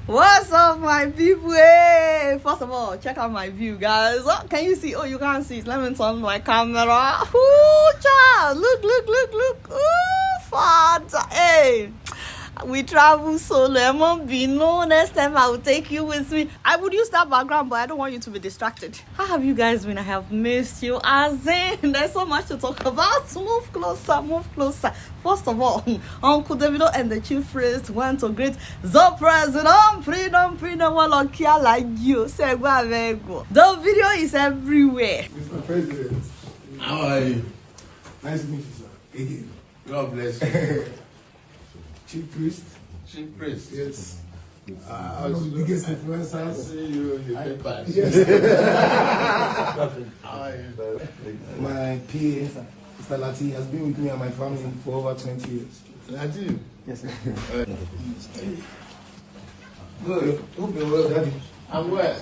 What's up, my people? Hey, first of all, check out my view, guys. Oh, can you see? Oh, you can't see it. Let me turn my camera. Ooh, child. Look. Ooh, father. Hey, we travel solo. Bino. Next time I will take you with me. I would use that background, but I don't want you to be distracted. How have you guys been? I have missed you. As in, there's so much to talk about. Move closer. First of all, Uncle Davido and the chief priest went to greet the president. Freedom, like you. The video is everywhere. Mr. President. How are you? Nice to meet you, sir. Again. God bless you. Chief priest. Chief priest. Yes. One of the biggest influencers. I see you in the papers. Yes. How are you? My PA, Mr. Lati, has been with me and my family for over 20 years. Lati? Yes, sir. Good. Hope you're well, Daddy. I'm well.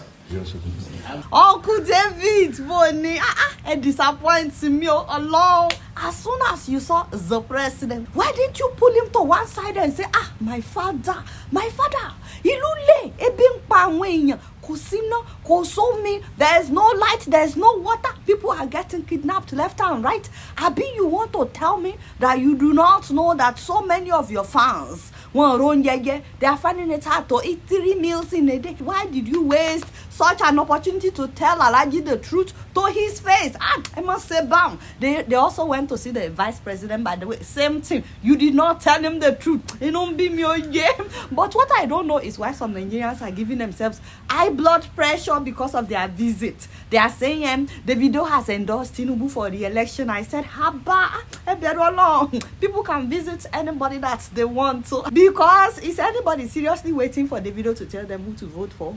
Uncle David, Bonnie, it disappoints me alone. As soon as you saw the president, why didn't you pull him to one side and say, my father, Ilule, Ebin Pawenya, Kusino, Kosomi, there's no light, there's no water, people are getting kidnapped left and right. Abi, you want to tell me that you do not know that so many of your fans, they are finding it hard to eat 3 meals in a day? Why did you waste such an opportunity to tell Alhaji the truth to his face? I must say, bam. They also went to see the vice president, by the way. Same thing. You did not tell him the truth. It don't be me again. But what I don't know is why some Nigerians are giving themselves high blood pressure because of their visit. They are saying Davido has endorsed Tinubu for the election. I said, people can visit anybody that they want to. Because is anybody seriously waiting for Davido to tell them who to vote for?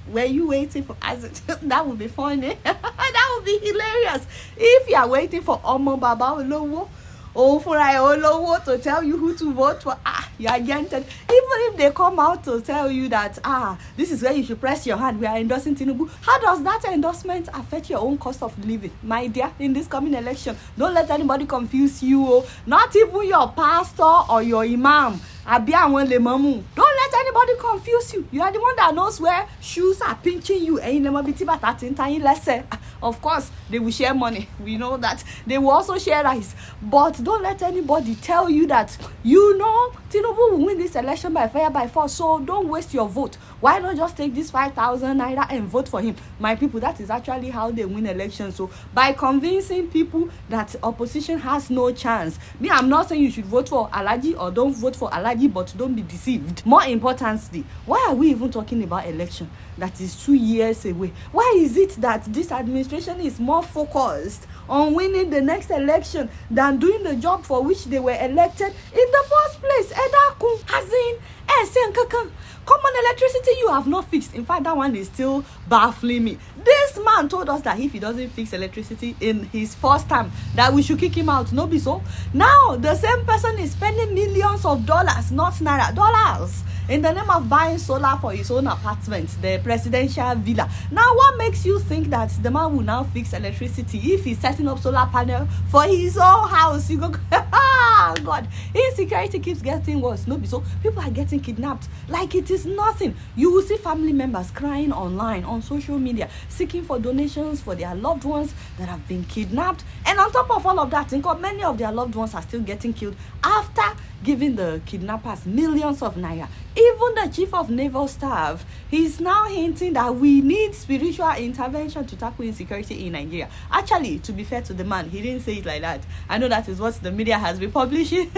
Were you waiting for that would be funny. That would be hilarious. If you are waiting for Omo Baba Olowo or for Olowo to tell you who to vote for, you are gentle. Even if they come out to tell you that this is where you should press your hand, we are endorsing Tinubu. How does that endorsement affect your own cost of living, my dear, in this coming election? Don't let anybody confuse you. Not even your pastor or your imam. Don't let anybody confuse you. You are the one that knows where shoes are pinching you. Of course, they will share money. We know that. They will also share rice. But don't let anybody tell you that, Tinubu will win this election by fire, by force. So don't waste your vote. Why not just take this 5,000 naira and vote for him? My people, that is actually how they win elections. So by convincing people that opposition has no chance. Me, I'm not saying you should vote for Alhaji or don't vote for Alhaji, but don't be deceived. More importantly, why are we even talking about election that is 2 years away? Why is it that this administration is more focused on winning the next election than doing the job for which they were elected in the first place? Common electricity you have not fixed. In fact, that one is still baffling me. This man told us that if he doesn't fix electricity in his first time, that we should kick him out. No be so. Now the same person is spending millions of dollars, not naira, dollars, in the name of buying solar for his own apartment, the presidential villa. Now, what makes you think that the man will now fix electricity if he's setting up solar panel for his own house? You go, God, insecurity keeps getting worse. No, so people are getting kidnapped like it is nothing. You will see family members crying online, on social media, seeking for donations for their loved ones that have been kidnapped. And on top of all of that, many of their loved ones are still getting killed after giving the kidnappers millions of naira. Even the chief of naval staff, he's now hinting that we need spiritual intervention to tackle insecurity in Nigeria. Actually, to be fair to the man, he didn't say it like that. I know that is what the media has been publishing,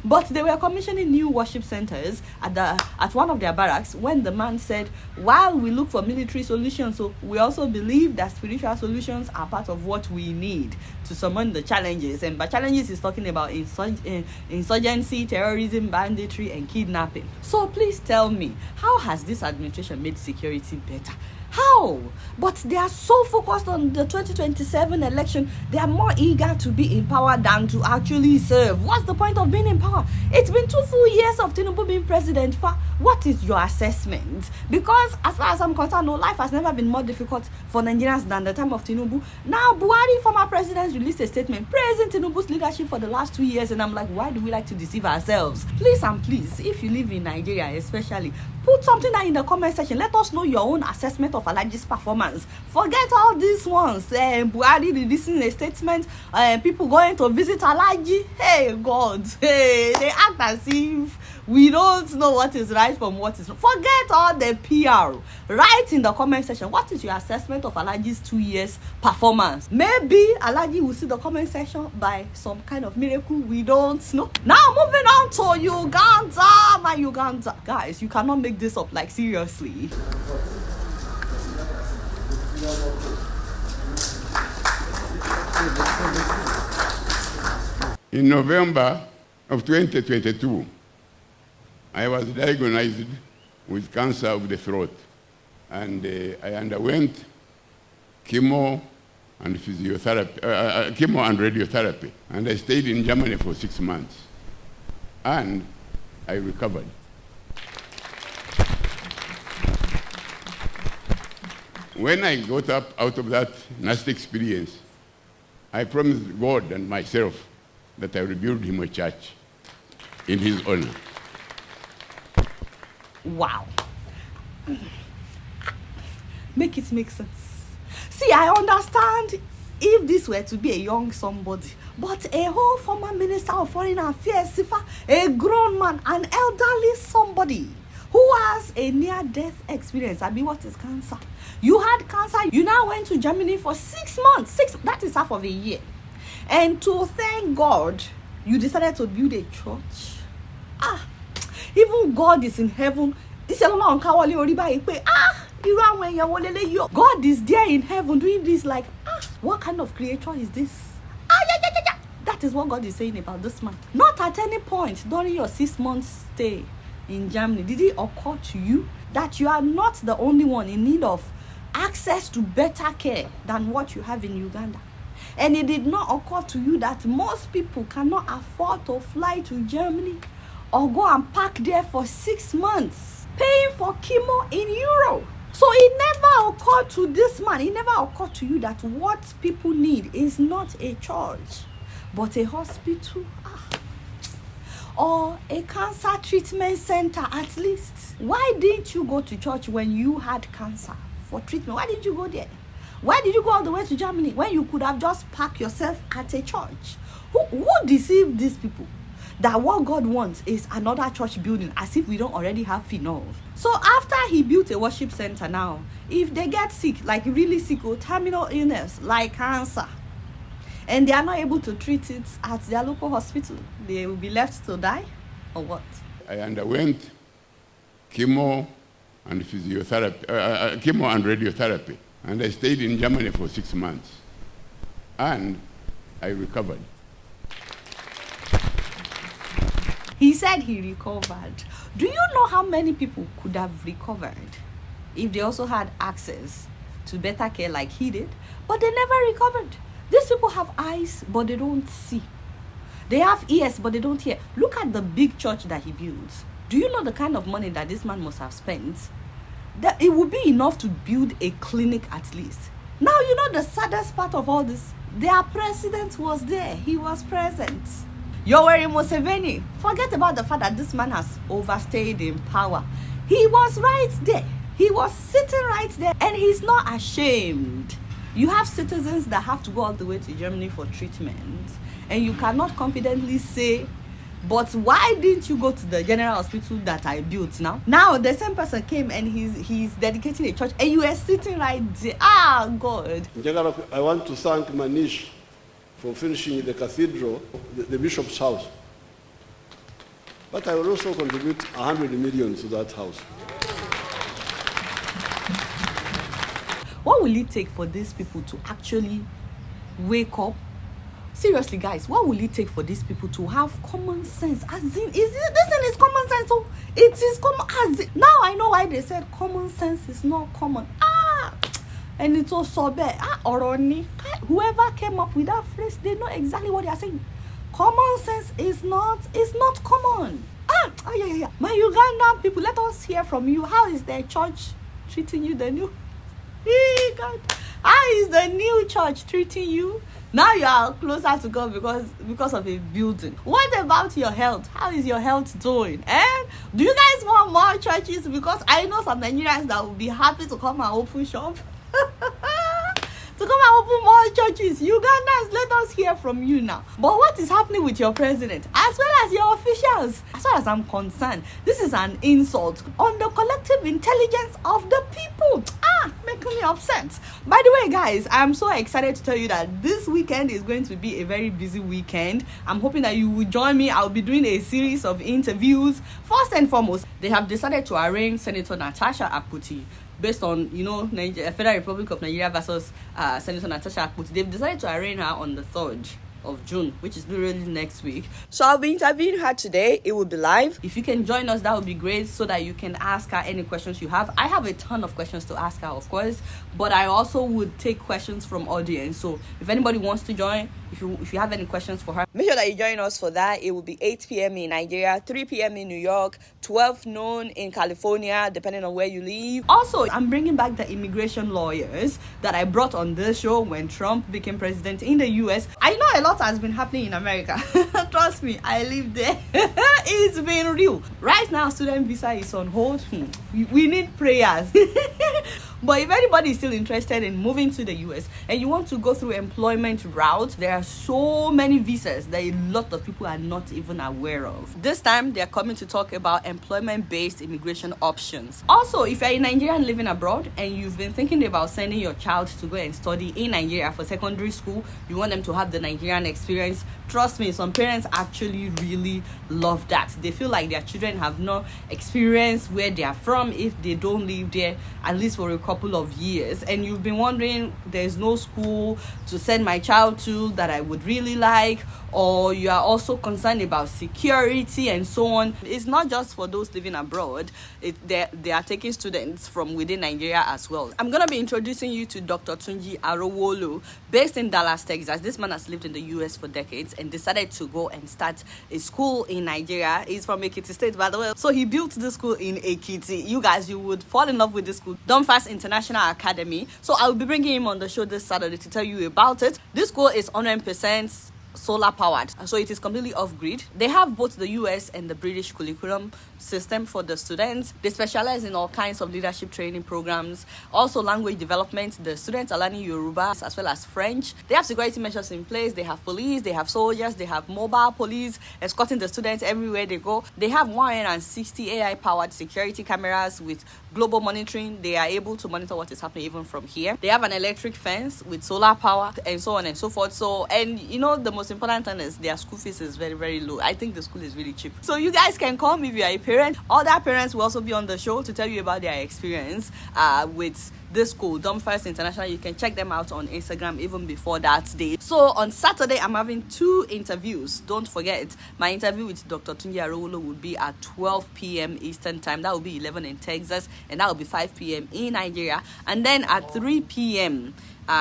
but they were commissioning new worship centers at one of their barracks when the man said, while we look for military solutions, so we also believe that spiritual solutions are part of what we need to summon the challenges. And by challenges, he's talking about insurgency, terrorism, banditry, and kidnapping. So please tell me, how has this administration made security better? How? But they are so focused on the 2027 election. They are more eager to be in power than to actually serve. What's the point of being in power? It's been 2 full years of Tinubu being president. What is your assessment? Because as far as I'm concerned, life has never been more difficult for Nigerians than the time of Tinubu. Now, Buhari, former president, released a statement praising Tinubu's leadership for the last 2 years. And I'm like, why do we like to deceive ourselves? Please and please, if you live in Nigeria especially, Put something down in the comment section. Let us know your own assessment of Alhaji's performance. Forget all these ones. Buhari releasing a statement. People going to visit Alhaji. Hey, God. Hey, they act as if we don't know what is right from what is wrong. Forget all the PR. Write in the comment section, what is your assessment of Alhaji's 2 years performance? Maybe Alhaji will see the comment section by some kind of miracle. We don't know. Now moving on to Uganda. My Uganda. Guys, you cannot make this up. Like, seriously. In November of 2022, I was diagnosed with cancer of the throat, and I underwent chemo and physiotherapy, chemo and radiotherapy, and I stayed in Germany for 6 months, and I recovered. When I got up out of that nasty experience, I promised God and myself that I will build him a church in his honor. Wow. Make it make sense. See, I understand if this were to be a young somebody, but a whole former minister of foreign affairs, a grown man, an elderly somebody who has a near-death experience. I mean, what is cancer? You had cancer, you now went to Germany for 6 months. That is half of a year. And to thank God, you decided to build a church. Even God is in heaven. God is there in heaven doing this, like, what kind of creator is this? That is what God is saying about this man. Not at any point during your 6 months stay in Germany did it occur to you that you are not the only one in need of access to better care than what you have in Uganda. And it did not occur to you that most people cannot afford to fly to Germany or go and park there for 6 months, paying for chemo in euro. So it never occurred to this man, it never occurred to you that what people need is not a church, but a hospital, or a cancer treatment center at least. Why didn't you go to church when you had cancer for treatment? Why didn't you go there? Why did you go all the way to Germany when you could have just parked yourself at a church? Who deceived these people that what God wants is another church building, as if we don't already have enough? So after he built a worship center now, if they get sick, like really sick or terminal illness like cancer, and they are not able to treat it at their local hospital, they will be left to die, or what? I underwent chemo and physiotherapy, chemo and radiotherapy, and I stayed in Germany for 6 months, and I recovered. He said he recovered. Do you know how many people could have recovered if they also had access to better care like he did? But they never recovered. These people have eyes, but they don't see. They have ears, but they don't hear. Look at the big church that he built. Do you know the kind of money that this man must have spent? That it would be enough to build a clinic at least. Now, you know the saddest part of all this? Their president was there. He was present. Yoweri Museveni. Forget about the fact that this man has overstayed in power. He was right there. He was sitting right there, and he's not ashamed. You have citizens that have to go all the way to Germany for treatment, and you cannot confidently say, but why didn't you go to the general hospital that I built now? Now the same person came and he's dedicating a church, and you were sitting right there. God. I want to thank Manish for finishing the cathedral, the bishop's house. But I will also contribute 100 million to that house. What will it take for these people to actually wake up? Seriously, guys, what will it take for these people to have common sense? As in, this thing is common sense. So it is common. As in, now I know why they said common sense is not common. And it's also bad. Oroni. Whoever came up with that phrase, they know exactly what they are saying. Common sense is not common. Yeah. My Ugandan people, let us hear from you. How is their church treating you? The new God. How is the new church treating you? Now you are closer to God because of a building. What about your health? How is your health doing? Do you guys want more churches? Because I know some Nigerians that will be happy to come and open shop. To come and open more churches. Ugandans, let us hear from you now. But what is happening with your president, as well as your officials? As far as I'm concerned, this is an insult on the collective intelligence of the people. Making me upset. By the way, guys, I'm so excited to tell you that this weekend is going to be a very busy weekend. I'm hoping that you will join me. I'll be doing a series of interviews. First and foremost, they have decided to arraign Senator Natasha Akpoti based on, Federal Republic of Nigeria versus Senator Natasha Akpoti. They've decided to arraign her on the 3rd of June, which is literally next week. So I'll be interviewing her today. It will be live. If you can join us, that would be great, so that you can ask her any questions you have. I have a ton of questions to ask her, of course, but I also would take questions from audience. So if anybody wants to join, if you have any questions for her, make sure that you join us for that. It will be 8 p.m. in Nigeria, 3 p.m. in New York, 12 noon in California, depending on where you live. Also, I'm bringing back the immigration lawyers that I brought on this show when Trump became president in the US. I know a lot has been happening in America. Trust me, I live there. It's been real. Right now, student visa is on hold. We need prayers. But if anybody is still interested in moving to the US and you want to go through employment route, there are so many visas that a lot of people are not even aware of. This time, they're coming to talk about employment-based immigration options. Also, if you're a Nigerian living abroad and you've been thinking about sending your child to go and study in Nigeria for secondary school, you want them to have the Nigerian experience, trust me, some parents actually really love that. They feel like their children have no experience where they are from if they don't live there at least for a couple of years, and you've been wondering, there's no school to send my child to that I would really like, or you are also concerned about security and so on. It's not just for those living abroad. They are taking students from within Nigeria as well. I'm going to be introducing you to Dr. Tunji Arowolo, based in Dallas, Texas. This man has lived in the US for decades and decided to go and start a school in Nigeria. He's from Ekiti State, by the way. So he built this school in Ekiti. You guys, you would fall in love with this school. Dumfast International Academy. So I'll be bringing him on the show this Saturday to tell you about it. This school is 100% solar powered, so it is completely off grid. They have both the US and the British curriculum system for the students. They specialize in all kinds of leadership training programs, also language development. The students are learning Yoruba as well as French. They have security measures in place. They have police, they have soldiers, they have mobile police escorting the students everywhere they go. They have 160 AI powered security cameras with global monitoring. They are able to monitor what is happening even from here. They have an electric fence with solar power and so on and so forth. So, and the most important thing is their school fees is very, very low. I think the school is really cheap. So you guys can come if you are a parent. Other parents will also be on the show to tell you about their experience with this school, Dumfast International. You can check them out on Instagram even before that day. So on Saturday, I'm having 2 interviews. Don't forget, my interview with Dr. Tunji Arowolo will be at 12 p.m. Eastern Time. That will be 11 in Texas, and that will be 5 p.m. in Nigeria. And then at 3 p.m.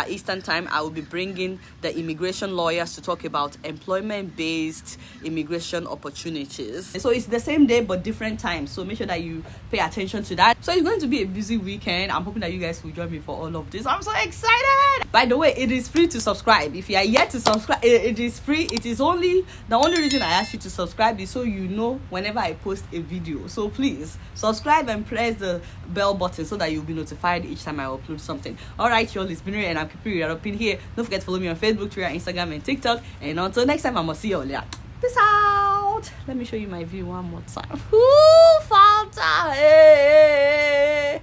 Eastern Time, I will be bringing the immigration lawyers to talk about employment-based immigration opportunities. So it's the same day but different times, so make sure that you pay attention to that. So it's going to be a busy weekend. I'm hoping that you guys will join me for all of this. I'm so excited. By the way, it is free to subscribe. If you are yet to subscribe, it is free. It is only the only reason I ask you to subscribe is so you know whenever I post a video. So please subscribe and press the bell button so that you'll be notified each time I upload something. All right, y'all, it's been real, and I'm keeping it up in here. Don't forget to follow me on Facebook, Twitter, Instagram, and TikTok. And until next time, I'm gonna see you all later. Peace out. Let me show you my view one more time. Ooh, Fanta. Hey.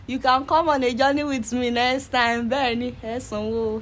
You can come on a journey with me next time. Bernie, here's some